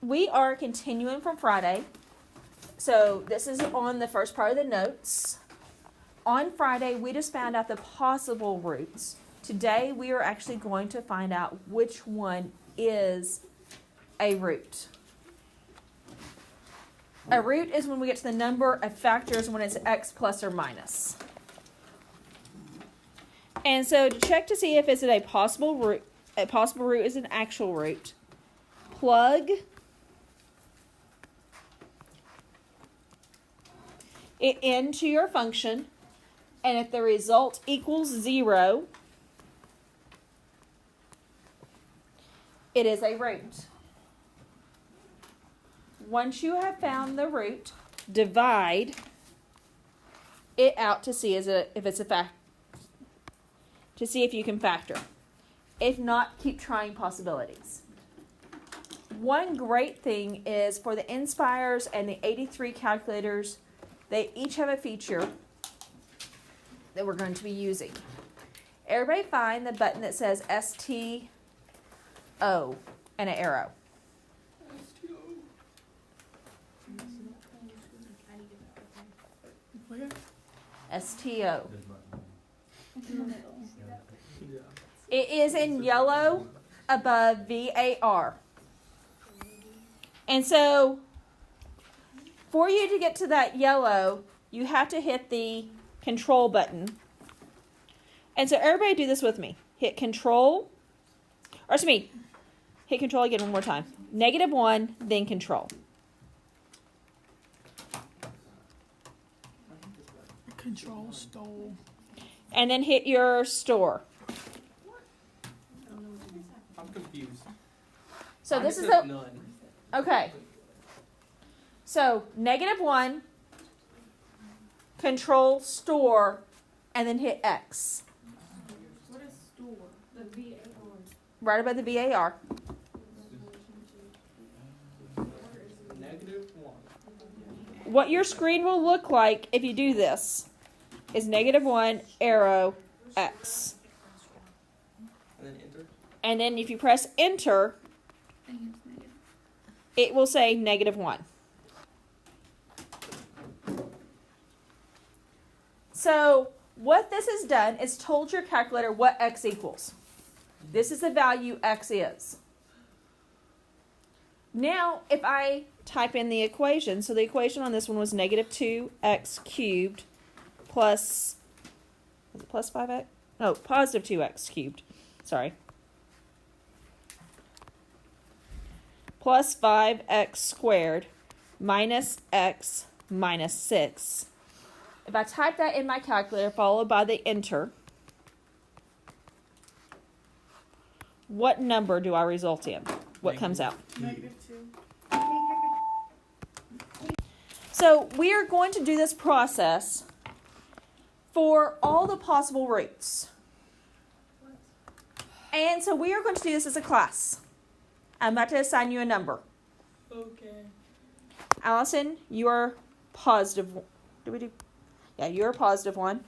we are continuing from Friday. So this is on the first part of the notes. On Friday, we just found out the possible roots. Today, we are actually going to find out which one is a root. A root is when we get to the number of factors when it's x plus or minus. And so to check to see if it's a possible root is an actual root, plug it into your function, and if the result equals 0, it is a root. Once you have found the root, divide it out to see if it's a fact, to see if you can factor. If not, keep trying possibilities. One great thing is for the Inspires and the 83 calculators, they each have a feature that we're going to be using. Everybody find the button that says STO and an arrow. Where? STO. It is in yellow above VAR. And so, for you to get to that yellow, you have to hit the control button. And so everybody do this with me. Hit control, or excuse me, hit control again one more time. -1, then control. Control stole. And then hit your store. I'm confused. So Mine this is says a, none. okay. So -1, control store, and then hit X. What is store? The VAR. Right above the VAR. -1. What your screen will look like if you do this is -1, arrow, X. And then enter. And then if you press enter, it will say -1. So what this has done is told your calculator what X equals. This is the value X is. Now, if I type in the equation, so the equation on this one was -2x cubed plus, was it plus 5x? No, positive 2x cubed. Sorry. Plus 5x squared minus x minus 6. If I type that in my calculator followed by the enter, what number do I result in? What comes out? -2. So we are going to do this process for all the possible roots. And so we are going to do this as a class. I'm about to assign you a number. Okay. Allison, you are positive. Do we do? Yeah, you're a positive one.